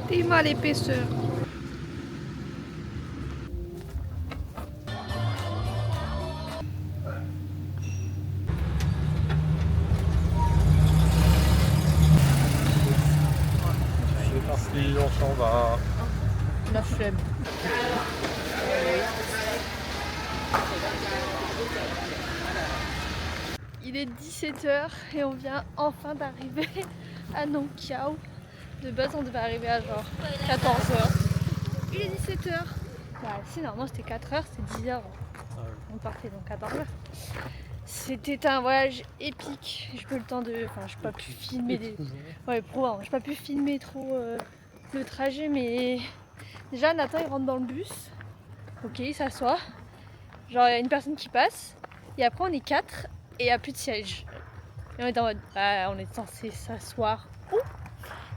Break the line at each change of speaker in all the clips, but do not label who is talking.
Dis-moi l'épaisseur.
C'est parti, on s'en va.
La flemme. Il est 17h et on vient enfin d'arriver à Nong Khiao. De base on devait arriver à genre 14h. Il est 17h. Bah si normalement c'était 4h, c'est 10h. On partait donc 14h. C'était un voyage épique. J'ai pas eu le temps de. Enfin j'ai pas pu filmer des. Ouais prouvant. J'ai pas pu filmer trop le trajet mais déjà Nathan il rentre dans le bus. Ok il s'assoit. Genre il y a une personne qui passe. Et après on est 4 et il n'y a plus de siège. Et on est en mode bah on est censé s'asseoir où?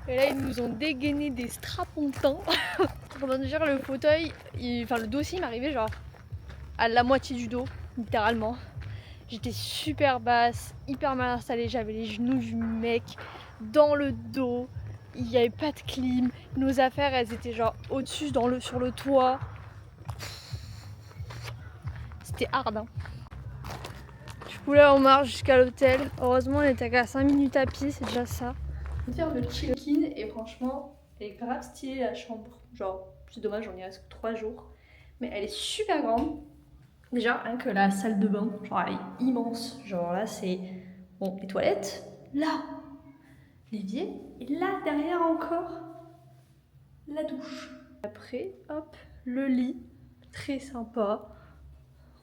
Et là ils nous ont dégainé des strapontins. Comment dire, le fauteuil, enfin le dossier m'arrivait genre à la moitié du dos, littéralement. J'étais super basse, hyper mal installée, j'avais les genoux du mec dans le dos, il n'y avait pas de clim, nos affaires elles étaient genre au-dessus sur le toit. C'était hard hein. Du coup là on marche jusqu'à l'hôtel, heureusement on était qu'à 5 minutes à pied, c'est déjà ça. On vient de check-in et franchement elle est grave stylée la chambre, genre c'est dommage on y reste que 3 jours. Mais elle est super grande. Déjà, rien que la salle de bain, genre elle est immense. Genre là, c'est bon, les toilettes, là, l'évier, et là, derrière encore, la douche. Après, hop, le lit, très sympa.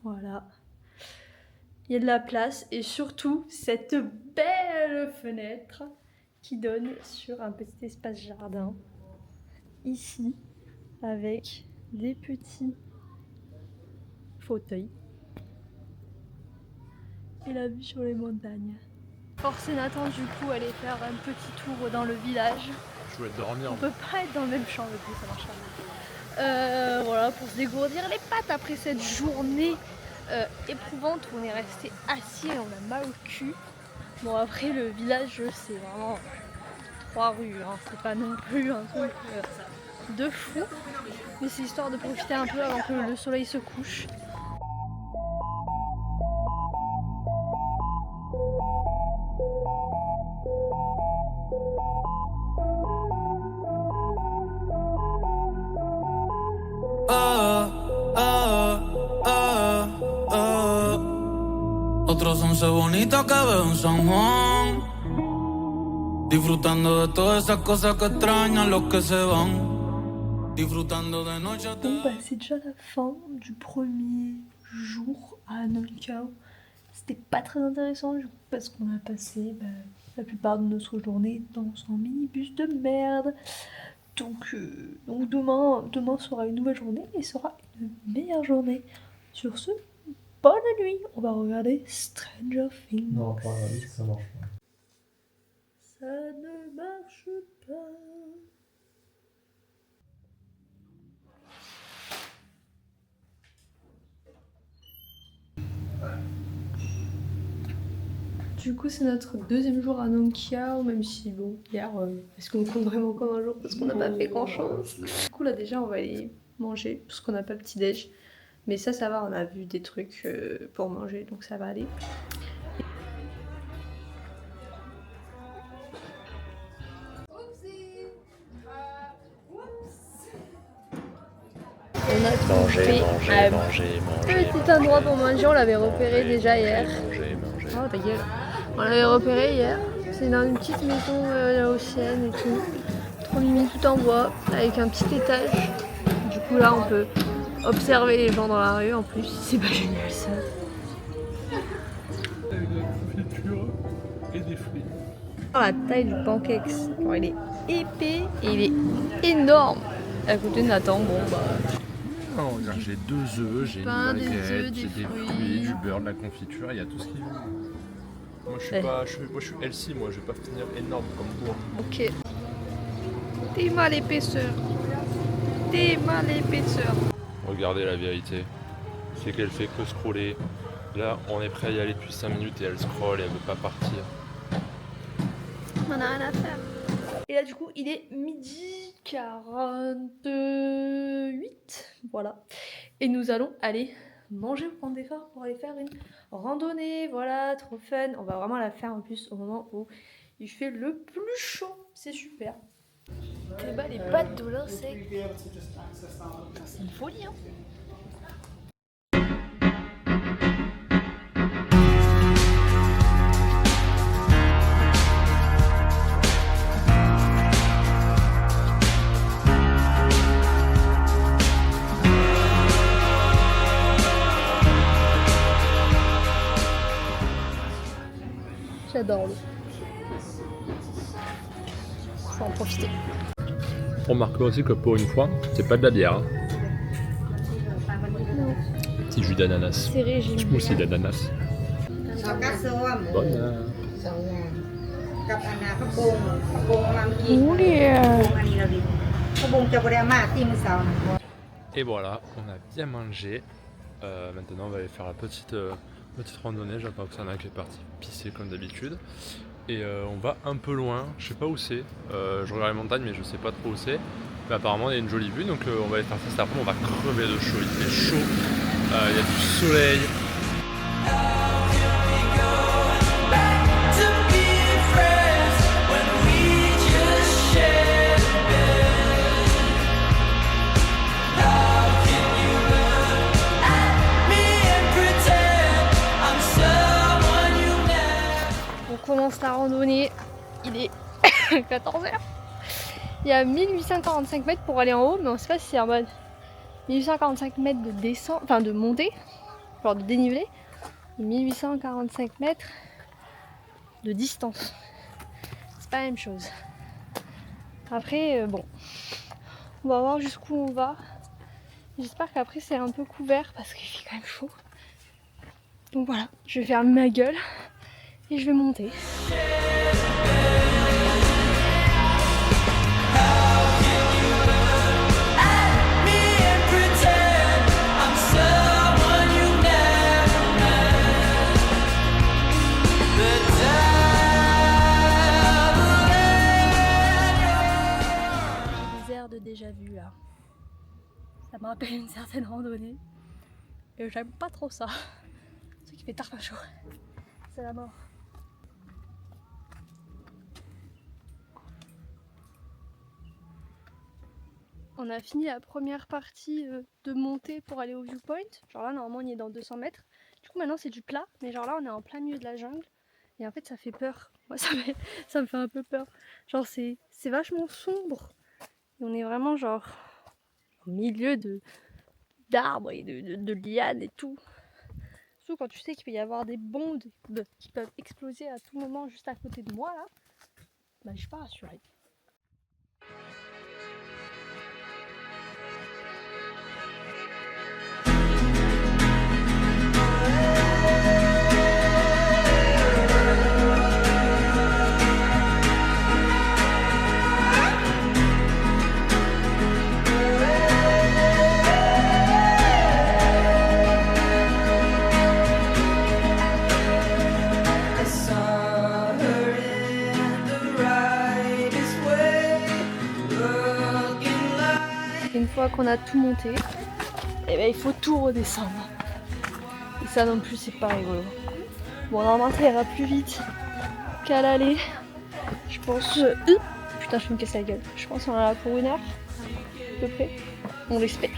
Voilà. Il y a de la place et surtout cette belle fenêtre qui donne sur un petit espace jardin. Ici, avec des petits fauteuils. Et la vue sur les montagnes. Forcer Nathan du coup aller faire un petit tour dans le village.
Je voulais dormir.
On peut pas être dans le même champ avec lui, ça marche pas. Voilà, pour se dégourdir les pattes après cette journée éprouvante où on est resté assis et on a mal au cul. Bon après le village c'est vraiment 3 rues, hein. C'est pas non plus un truc de fou. Mais c'est histoire de profiter un peu avant que le soleil se couche.
Otros 11 bonitas que veo en San Juan, disfrutando de todas esas cosas que extrañan los que se van, disfrutando de noche.
Bon bah c'est déjà la fin du premier jour à Nong Khiao. C'était pas très intéressant du coup parce qu'on a passé la plupart de notre journée dans un minibus de merde. Donc demain sera une nouvelle journée et sera une meilleure journée. Sur ce, bonne nuit. On va regarder Stranger Things.
Non, pas regarder, ça marche pas.
Ça ne marche pas. Du coup, c'est notre deuxième jour à Nong Khiao, même si bon, hier, est-ce qu'on compte vraiment comme un jour parce qu'on n'a pas fait grand chose. Du coup, là, déjà, on va aller manger parce qu'on n'a pas le petit-déj. Mais ça va, on a vu des trucs pour manger, donc ça va aller. On a trouvé un petit endroit pour manger, on l'avait repéré déjà hier. Oh ta gueule. On l'avait repéré hier. C'est dans une petite maison laotienne et tout. Trop mimi, tout en bois, avec un petit étage. Du coup là on peut observer les gens dans la rue en plus. C'est pas génial ça.
Avec de la confiture et des fruits.
La taille du pancake, genre, il est épais et il est énorme. À côté de Nathan, bon bah.
Non, regarde, j'ai 2 œufs, j'ai une
Pain, des
baguette,
œufs,
j'ai
des
des
fruits.
fruits, du beurre, de la confiture, il y a tout ce qu'il veut. Moi je suis healthy, moi je vais pas finir énorme comme toi.
Ok. Dis-moi l'épaisseur. Dis-moi l'épaisseur.
Regardez la vérité, c'est qu'elle fait que scroller. Là on est prêt à y aller depuis 5 minutes et elle scrolle et elle veut pas partir.
On a rien à faire. Et là du coup il est midi 48. Voilà. Et nous allons aller manger, prendre des phares pour aller faire une randonnée. Voilà, trop fun. On va vraiment la faire en plus au moment où il fait le plus chaud. C'est super. Et bah, les pattes de l'insecte. C'est une folie, hein. J'adore l'eau. Faut en profiter.
On remarquera aussi que pour une fois, c'est pas de la bière. Hein. Petit jus d'ananas.
C'est régime.
Smoothie d'ananas. Bonne.
กับอันนาข้าวโพดมาเมื่อกี้
Ouh, les...
อันนี้เราดิข้าวโพดจะบริมาที่มือเสาร์นะ
Et voilà, on a bien mangé. Maintenant, on va aller faire la petite randonnée. J'attends que Sana qui est partie pisser comme d'habitude. Et on va un peu loin, je sais pas où c'est. Je regarde les montagnes, mais je sais pas trop où c'est. Mais apparemment, il y a une jolie vue, donc on va aller faire ça cet après-midi. On va crever de chaud. Il fait chaud, il y a du soleil.
On commence la randonnée, il est 14h. Il y a 1845 mètres pour aller en haut, mais on sait pas si c'est en mode 1845 mètres de descente, enfin de montée, genre de dénivelé, et 1845 mètres de distance. C'est pas la même chose. Après, bon, on va voir jusqu'où on va. J'espère qu'après c'est un peu couvert parce qu'il fait quand même chaud. Donc voilà, je vais fermer ma gueule et je vais monter. Des airs de déjà vu là. Ça me rappelle une certaine randonnée. Et j'aime pas trop ça. Ce qui fait tard chaud. C'est la mort. On a fini la première partie de montée pour aller au viewpoint. Genre là, normalement, on y est dans 200 mètres. Du coup, maintenant, c'est du plat. Mais genre là, on est en plein milieu de la jungle. Et en fait, ça fait peur. Moi, ça me fait un peu peur. Genre, c'est vachement sombre. Et on est vraiment, genre, au milieu d'arbres et de lianes et tout. Surtout quand tu sais qu'il peut y avoir des bombes qui peuvent exploser à tout moment juste à côté de moi, là. Bah, je suis pas rassurée. Une fois qu'on a tout monté, et ben il faut tout redescendre. Et ça non plus c'est pas rigolo. Bon normalement ça ira plus vite qu'à l'aller. Je pense... putain je me casse la gueule. Je pense qu'on est là pour 1 heure à peu près. On l'espère.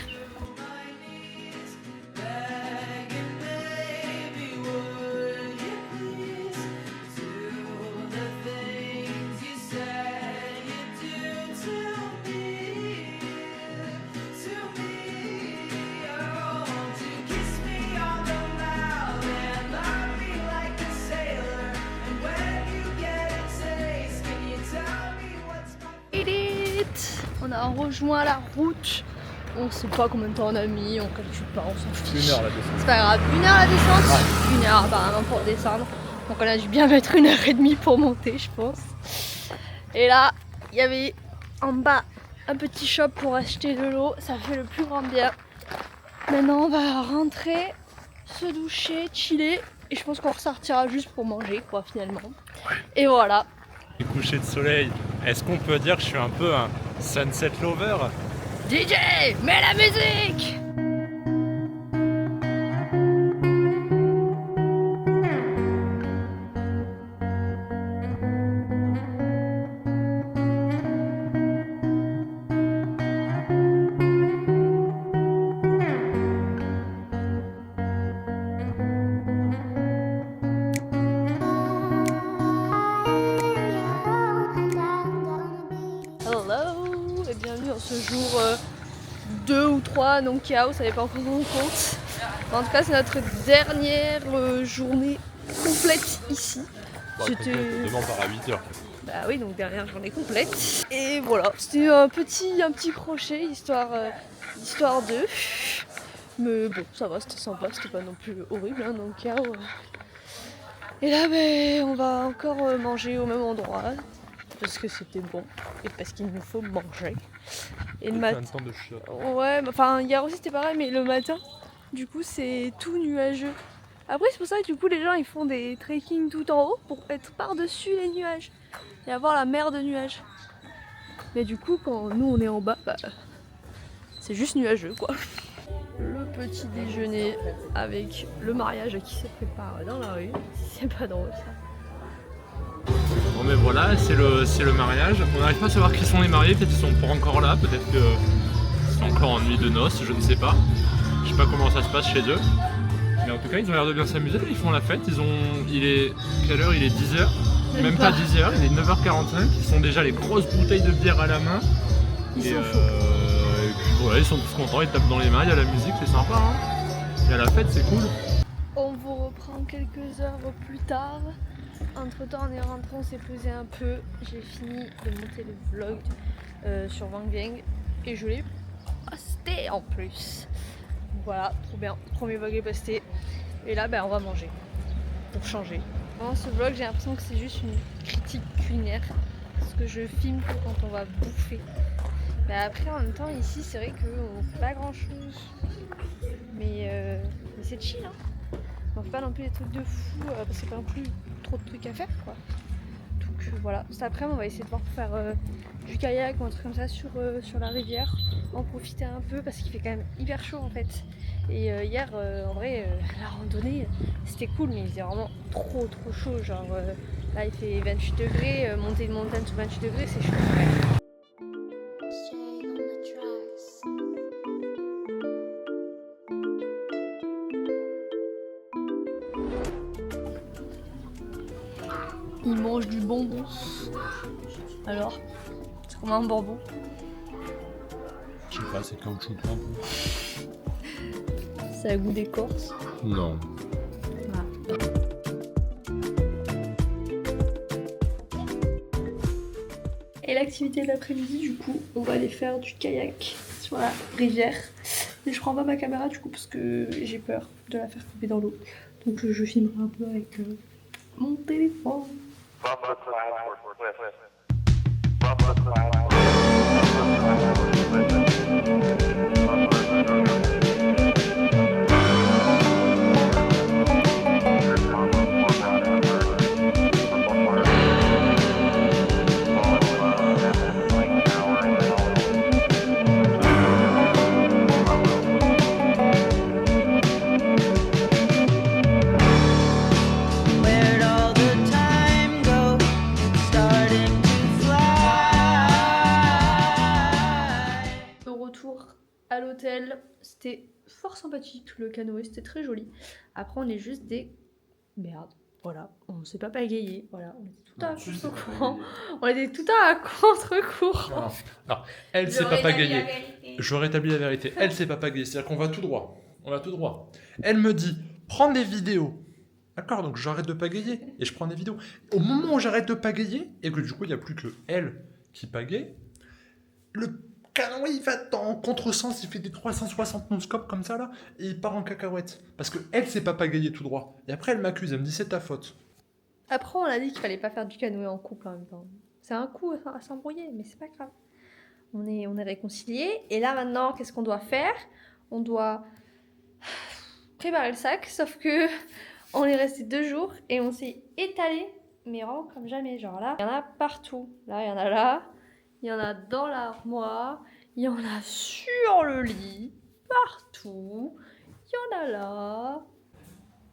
On a rejoint la route, on sait pas combien de temps on a mis, on calcule pas, on s'en fout.
1 heure la descente.
C'est pas grave, 1 heure la descente, 1 heure apparemment pour descendre. Donc on a dû bien mettre 1h30 pour monter je pense. Et là, il y avait en bas un petit shop pour acheter de l'eau, ça fait le plus grand bien. Maintenant on va rentrer, se doucher, chiller et je pense qu'on ressortira juste pour manger quoi finalement. Et voilà.
Les couchers de soleil, est-ce qu'on peut dire que je suis un peu un Sunset Lover.
DJ, mets la musique! Hello et bienvenue en ce jour 2 ou 3 non chaos, ça dépend comment on compte. En tout cas c'est notre dernière journée complète ici.
Demain on part à 8h.
Bah oui, donc dernière journée complète. Et voilà, c'était un petit crochet histoire de. Mais bon, ça va, c'était sympa, c'était pas non plus horrible, hein, non chaos. Et là, ben, on va encore manger au même endroit. Parce que c'était bon et parce qu'il nous faut manger. Et le matin. Ouais, enfin hier aussi c'était pareil, mais le matin, du coup c'est tout nuageux. Après c'est pour ça que du coup les gens ils font des trekking tout en haut pour être par-dessus les nuages et avoir la mer de nuages. Mais du coup quand nous on est en bas, bah, c'est juste nuageux quoi. Le petit déjeuner avec le mariage qui se prépare dans la rue, c'est pas drôle ça.
Bon mais voilà, c'est le mariage. On n'arrive pas à savoir qui sont les mariés, peut-être qu'ils sont pas encore là, peut-être que c'est encore en nuit de noces, je ne sais pas. Je sais pas comment ça se passe chez eux. Mais en tout cas, ils ont l'air de bien s'amuser, ils font la fête. Il est quelle heure? Il est 10h. Même pas 10h, il est 9h45. Ils sont déjà les grosses bouteilles de bière à la main. Et puis voilà, ils sont tous contents, ils tapent dans les mains, il y a la musique, c'est sympa. Hein, il y a la fête, c'est cool.
On vous reprend quelques heures plus tard. Entre temps, on est rentré, on s'est posé un peu. J'ai fini de monter le vlog sur Wang Vieng et je l'ai posté en plus. Voilà, trop bien. Premier vlog est posté. Et là, ben, on va manger pour changer. Pendant ce vlog, j'ai l'impression que c'est juste une critique culinaire parce que je filme que quand on va bouffer. Mais après, en même temps, ici, c'est vrai qu'on fait pas grand chose. Mais c'est chill, hein. On fait pas non plus des trucs de fou parce que c'est pas non plus trop de trucs à faire quoi. Donc voilà, cet après-midi on va essayer de voir pour faire du kayak ou un truc comme ça sur la rivière, en profiter un peu parce qu'il fait quand même hyper chaud en fait. Et hier en vrai la randonnée c'était cool mais il faisait vraiment trop chaud, genre là il fait 28 degrés, monter une montagne sur 28 degrés c'est chaud ouais. Il mange du bonbon. Alors, c'est comme un bonbon.
Je sais pas, c'est caoutchouc un peu.
Ça a goût d'écorce.
Non.
Ah. Et l'activité de l'après-midi, du coup, on va aller faire du kayak sur la rivière. Mais je prends pas ma caméra du coup parce que j'ai peur de la faire couper dans l'eau. Donc je filmerai un peu avec mon téléphone. À l'hôtel, c'était fort sympathique, le canoë, c'était très joli. Après, on est juste des merdes, voilà, on s'est pas pagayer, voilà, on était tout à contre-courant. On était tout à contre-courant.
Non, elle s'est pas pagayer. Je rétablis la vérité. Elle s'est pas pagayer, c'est-à-dire qu'on va tout droit. On va tout droit. Elle me dit, prends des vidéos. D'accord, donc j'arrête de pagayer et je prends des vidéos. Au moment où j'arrête de pagayer, et que du coup, il n'y a plus que elle qui pagaie, le canoë, il va en contresens, il fait des 360 non-scope comme ça, là, et il part en cacahuète. Parce qu'elle s'est pas pagayer tout droit. Et après, elle m'accuse, elle me dit, c'est ta faute.
Après, on a dit qu'il fallait pas faire du canoë en couple en même temps. C'est un coup à s'embrouiller, mais c'est pas grave. On est réconciliés. Et là, maintenant, qu'est-ce qu'on doit faire? On doit préparer le sac, sauf que on est resté 2 jours et on s'est étalé, mais vraiment comme jamais. Genre là, il y en a partout. Là, il y en a là. il y en a dans l'armoire, il y en a sur le lit, partout, il y en a là.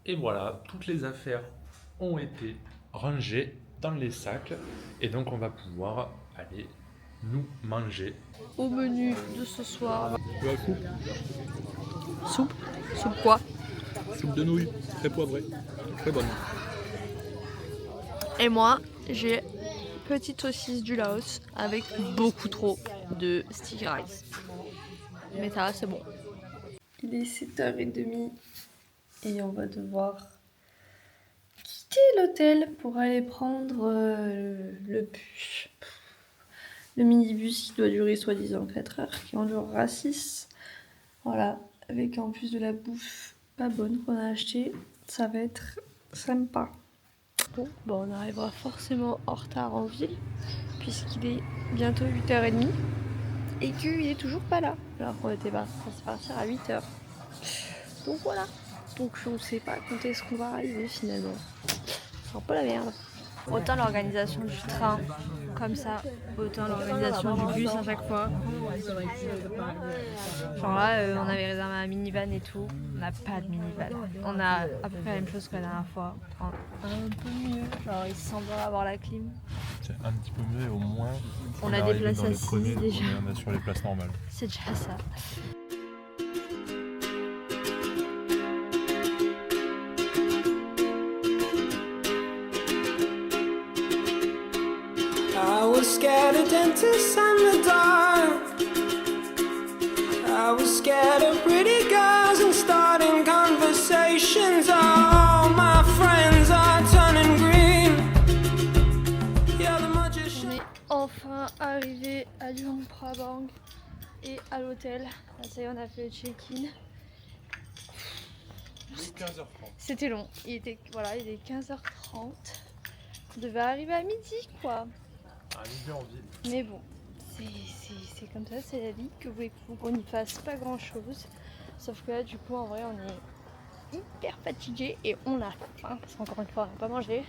Et voilà, toutes les affaires ont été rangées dans les sacs et donc on va pouvoir aller nous manger.
Au menu de ce soir.
La soupe.
Soupe? Soupe quoi?
Soupe de nouilles, très poivrée, très bonne.
Et moi, j'ai petite saucisse du Laos avec beaucoup trop de sticky rice. Mais ça, c'est bon. Il est 7h30 et on va devoir quitter l'hôtel pour aller prendre le bus. Le minibus qui doit durer soi-disant 4 heures, qui en durera 6. Voilà, avec en plus de la bouffe pas bonne qu'on a achetée, ça va être sympa. Bon, on arrivera forcément en retard en ville, puisqu'il est bientôt 8h30 et qu'il est toujours pas là. Alors qu'on était censé partir à 8h. Donc voilà. Donc on ne sait pas quand est-ce qu'on va arriver finalement. C'est un peu la merde. Autant l'organisation du train, comme ça, autant l'organisation du bus à chaque fois. Genre là, on avait réservé un minivan et tout. On n'a pas de minivan. On a à peu près la même chose que la dernière fois. Un peu mieux. Genre, il semblerait avoir la clim.
C'est un petit peu mieux et au moins
On a des places assises déjà.
On est sur les places normales.
C'est déjà ça.
I was scared of dentists and the dark. I was scared of pretty girls and starting conversations. All my friends are turning green. You're the magician.
On est enfin arrivé à Luang Prabang et à l'hôtel. Là, ça y est, on a fait le check-in.
15h30.
C'était long. Il était 15h30. On devait arriver à midi, quoi.
En ville.
Mais bon, c'est comme ça, c'est la vie. Que voulez-vous qu'on n'y fasse pas grand-chose. Sauf que là, du coup, en vrai, on est hyper fatigué et on a faim. Parce qu'encore une fois, on n'a pas mangé.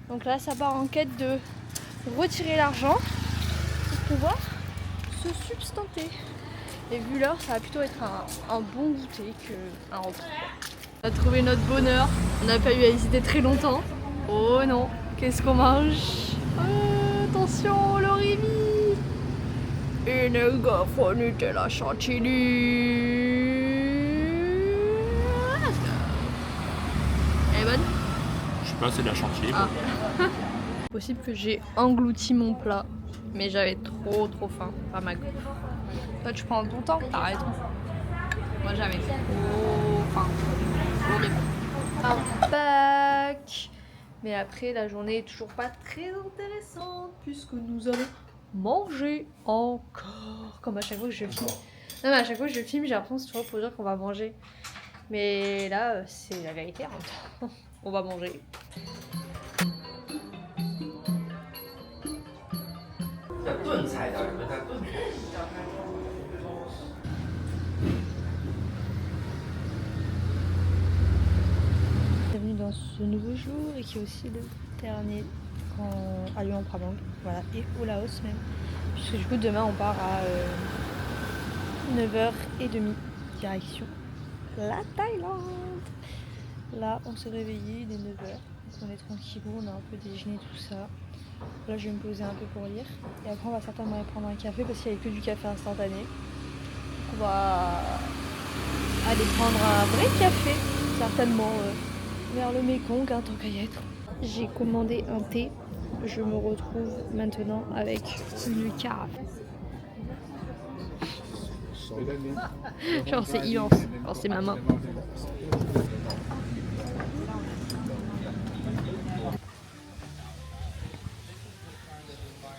Donc là, ça part en quête de retirer l'argent pour pouvoir se substanter. Et vu l'heure, ça va plutôt être un bon goûter qu'un repas. On a trouvé notre bonheur. On n'a pas eu à hésiter très longtemps. Oh non, qu'est-ce qu'on mange? Attention, le Rémi! Une gaufre Nutella chantilly. Elle est bonne?
Je sais pas, c'est de la chantilly.
Ah. Possible que j'ai englouti mon plat, mais j'avais trop faim. Pas ma gaufre. Toi, tu prends ton temps, t'as raison. Moi, j'avais trop faim. Horrible. Un bac. Mais après, la journée est toujours pas très intéressante puisque nous allons manger encore. Comme à chaque fois que je filme. Non, mais à chaque fois que je filme, j'ai l'impression que c'est toujours pour dire qu'on va manger. Mais là, c'est la vérité. On va manger. Bienvenue dans ce nouveau jour et qui est aussi le dernier à Luang Prabang, voilà, et au Laos même, puisque du coup demain on part à 9h30 direction la Thaïlande. Là on s'est réveillé, il est 9h, donc on est tranquillou, on a un peu déjeuné, tout ça. Là je vais me poser un peu pour lire et après on va certainement aller prendre un café parce qu'il n'y avait que du café instantané. Donc on va aller prendre un vrai café, certainement vers le Mékong, hein, tant qu'à y être. J'ai commandé un thé, je me retrouve maintenant avec une carafe. Genre c'est immense, genre c'est ma main.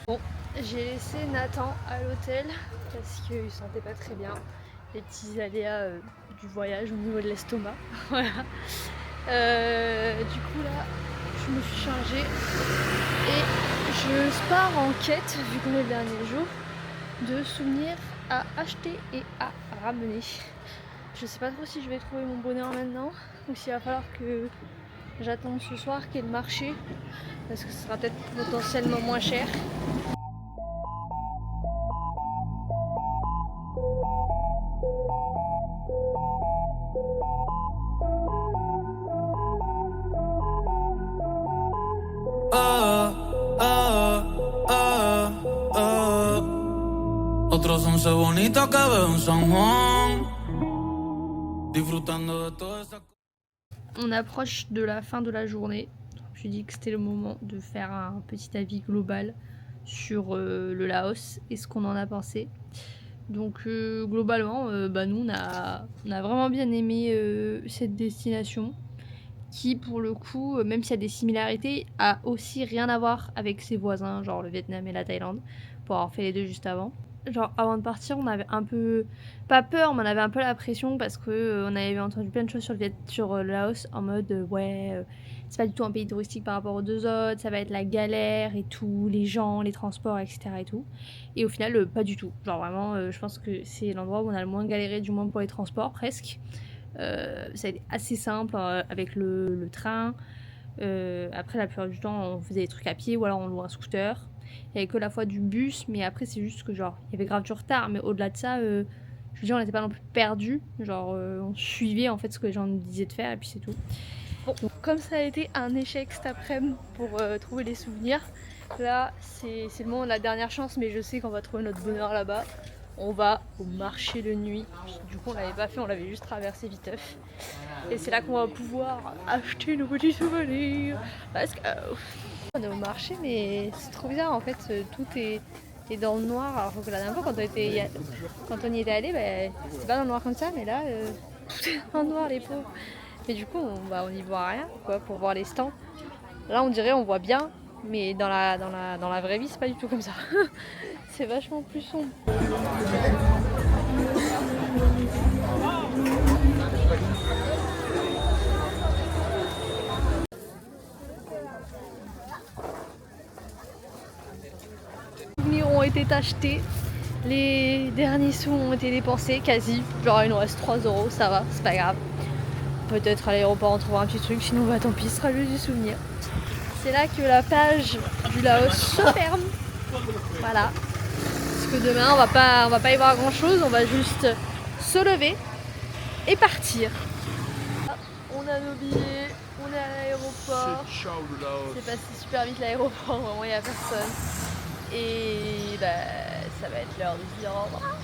Bon, j'ai laissé Nathan à l'hôtel parce qu'il ne se sentait pas très bien. Les petits aléas du voyage au niveau de l'estomac. Voilà. Du coup là, je me suis chargée et je pars en quête, vu qu'on est le dernier jour, de souvenirs à acheter et à ramener. Je sais pas trop si je vais trouver mon bonheur maintenant ou s'il va falloir que j'attende ce soir qu'il y ait le marché parce que ce sera peut-être potentiellement moins cher.
Otros 11 bonitas que veo en San Juan, disfrutando de toda esa.
On approche de la fin de la journée. Je me suis dit que c'était le moment de faire un petit avis global sur le Laos et ce qu'on en a pensé. Donc globalement, nous on a vraiment bien aimé cette destination qui pour le coup, même s'il y a des similarités, a aussi rien à voir avec ses voisins, genre le Vietnam et la Thaïlande, pour avoir fait les deux juste avant. Genre avant de partir, on avait un peu, pas peur, mais on avait un peu la pression parce que on avait entendu plein de choses sur le Laos en mode c'est pas du tout un pays touristique par rapport aux deux autres, ça va être la galère et tout, les gens, les transports, etc. et tout. Et au final, pas du tout. Genre vraiment, je pense que c'est l'endroit où on a le moins galéré, du moins pour les transports presque. Ça a été assez simple avec le train. Après, la plupart du temps, on faisait des trucs à pied ou alors on louait un scooter. Il y avait que la fois du bus, mais après, c'est juste que genre, il y avait grave du retard. Mais au-delà de ça, je veux dire, on n'était pas non plus perdus. Genre, on suivait en fait ce que les gens nous disaient de faire et puis c'est tout. Bon, donc, comme ça a été un échec cet après-midi pour trouver les souvenirs, là, c'est le moment de la dernière chance, mais je sais qu'on va trouver notre bonheur là-bas. On va au marché de nuit. Du coup, on l'avait pas fait, on l'avait juste traversé viteuf. Et c'est là qu'on va pouvoir acheter nos petits souvenirs. Let's go! On est au marché, mais c'est trop bizarre en fait. Tout est dans le noir. Alors que la dernière fois, quand on y était allé, c'était pas dans le noir comme ça, mais là, tout est dans le noir, les pauvres. Mais du coup, on n'y voit rien quoi, pour voir les stands. Là, on dirait on voit bien, mais dans la vraie vie, c'est pas du tout comme ça. C'est vachement plus sombre. Les souvenirs ont été achetés, les derniers sous ont été dépensés quasi, genre il nous reste 3 €, ça va, c'est pas grave. Peut-être à l'aéroport on trouvera un petit truc, sinon tant pis, ce sera juste du souvenir. C'est là que la page du Laos se ferme, voilà. Parce que demain on va pas y voir grand chose, on va juste se lever et partir. On a nos billets, on est à l'aéroport.
C'est ciao le Laos.
C'est passé super vite l'aéroport, vraiment il n'y a personne. Et ça va être l'heure de se dire au revoir.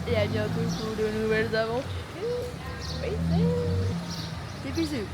Et à bientôt pour de nouvelles aventures. Oui, des bisous.